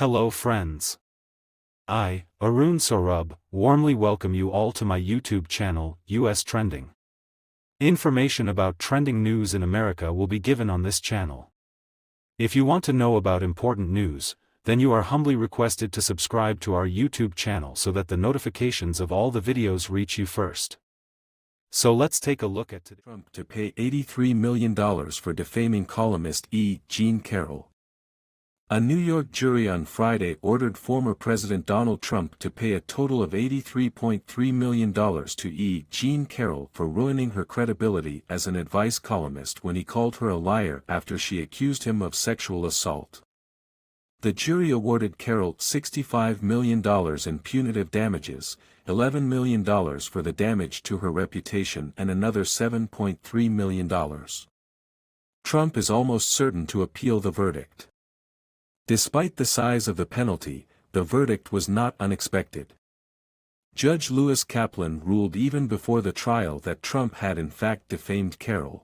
Hello friends. I, Arun Saurabh, warmly welcome you all to my YouTube channel, US Trending. Information about trending news in America will be given on this channel. If you want to know about important news, then you are humbly requested to subscribe to our YouTube channel so that the notifications of all the videos reach you first. So let's take a look at today. Trump to pay $83 million for defaming columnist Jean Carroll. A New York jury on Friday ordered former President Donald Trump to pay a total of $83.3 million to Jean Carroll for ruining her credibility as an advice columnist when he called her a liar after she accused him of sexual assault. The jury awarded Carroll $65 million in punitive damages, $11 million for the damage to her reputation and another $7.3 million. Trump is almost certain to appeal the verdict. Despite the size of the penalty, the verdict was not unexpected. Judge Lewis Kaplan ruled even before the trial that Trump had in fact defamed Carroll.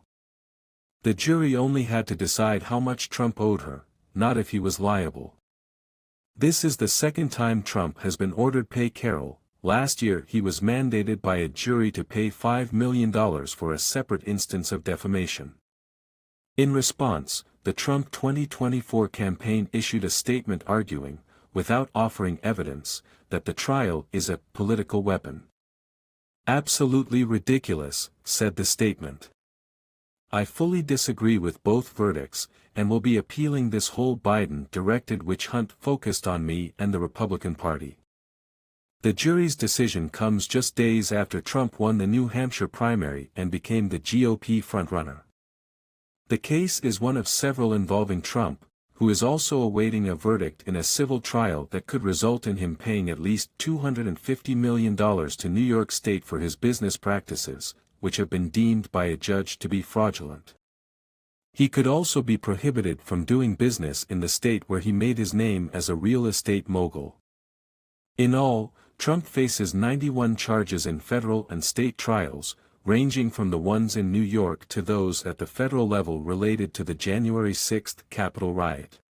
The jury only had to decide how much Trump owed her, not if he was liable. This is the second time Trump has been ordered pay Carroll. Last year he was mandated by a jury to pay $5 million for a separate instance of defamation. In response, the Trump 2024 campaign issued a statement arguing, without offering evidence, that the trial is a political weapon. "Absolutely ridiculous," said the statement. "I fully disagree with both verdicts, and will be appealing this whole Biden-directed witch hunt focused on me and the Republican Party." The jury's decision comes just days after Trump won the New Hampshire primary and became the GOP frontrunner. The case is one of several involving Trump, who is also awaiting a verdict in a civil trial that could result in him paying at least $250 million to New York State for his business practices, which have been deemed by a judge to be fraudulent. He could also be prohibited from doing business in the state where he made his name as a real estate mogul. In all, Trump faces 91 charges in federal and state trials, ranging from the ones in New York to those at the federal level related to the January 6 Capitol riot.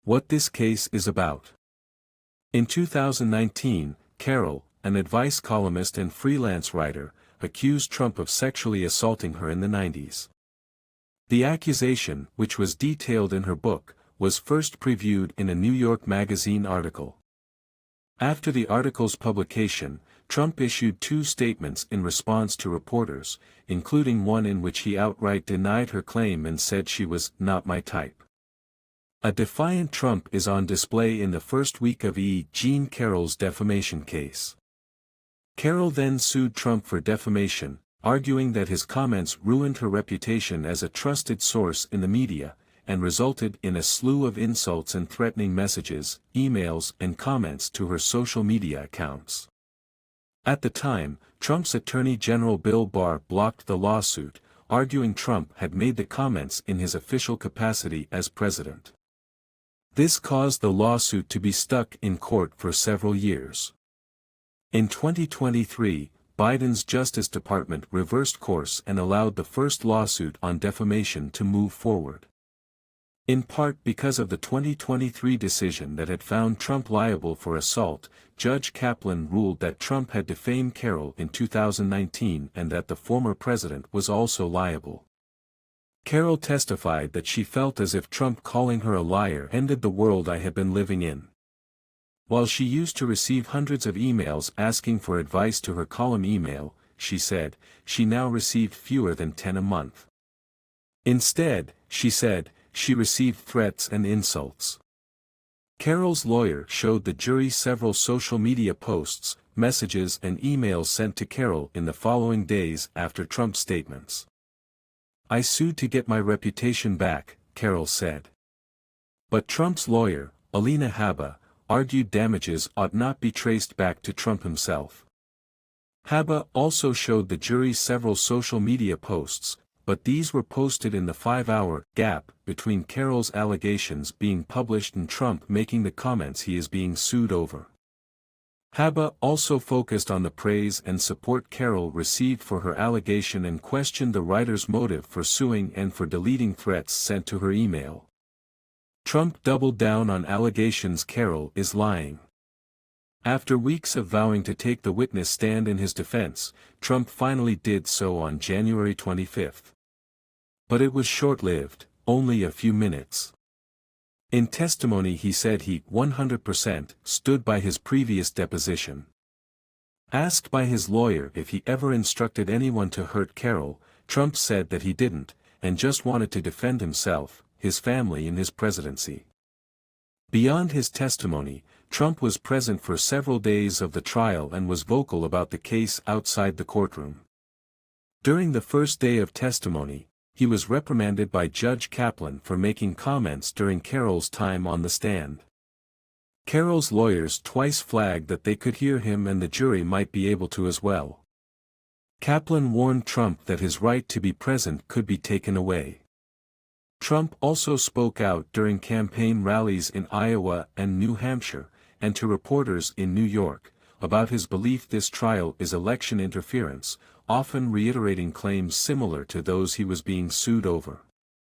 What this case is about. In 2019, Carroll, an advice columnist and freelance writer, accused Trump of sexually assaulting her in the 90s. The accusation, which was detailed in her book, was first previewed in a New York Magazine article. After the article's publication, Trump issued two statements in response to reporters, including one in which he outright denied her claim and said she was not my type. A defiant Trump is on display in the first week of Jean Carroll's defamation case. Carroll then sued Trump for defamation, arguing that his comments ruined her reputation as a trusted source in the media, and resulted in a slew of insults and threatening messages, emails, and comments to her social media accounts. At the time, Trump's Attorney General Bill Barr blocked the lawsuit, arguing Trump had made the comments in his official capacity as president. This caused the lawsuit to be stuck in court for several years. In 2023, Biden's Justice Department reversed course and allowed the first lawsuit on defamation to move forward. In part because of the 2023 decision that had found Trump liable for assault, Judge Kaplan ruled that Trump had defamed Carroll in 2019 and that the former president was also liable. Carroll testified that she felt as if Trump calling her a liar ended the world I had been living in. While she used to receive hundreds of emails asking for advice to her column email, she said, she now received fewer than 10 a month. Instead, she said, she received threats and insults. Carroll's lawyer showed the jury several social media posts, messages and emails sent to Carroll in the following days after Trump's statements. "I sued to get my reputation back," Carroll said. But Trump's lawyer, Alina Habba, argued damages ought not be traced back to Trump himself. Habba also showed the jury several social media posts, but these were posted in the 5-hour gap between Carroll's allegations being published and Trump making the comments he is being sued over. Habba also focused on the praise and support Carroll received for her allegation and questioned the writer's motive for suing and for deleting threats sent to her email. Trump doubled down on allegations Carroll is lying. After weeks of vowing to take the witness stand in his defense, Trump finally did so on January 25. But it was short-lived, only a few minutes. In testimony he said he 100% stood by his previous deposition. Asked by his lawyer if he ever instructed anyone to hurt Carroll, Trump said that he didn't, and just wanted to defend himself, his family and his presidency. Beyond his testimony, Trump was present for several days of the trial and was vocal about the case outside the courtroom. During the first day of testimony, he was reprimanded by Judge Kaplan for making comments during Carroll's time on the stand. Carroll's lawyers twice flagged that they could hear him and the jury might be able to as well. Kaplan warned Trump that his right to be present could be taken away. Trump also spoke out during campaign rallies in Iowa and New Hampshire, and to reporters in New York, about his belief this trial is election interference, often reiterating claims similar to those he was being sued over.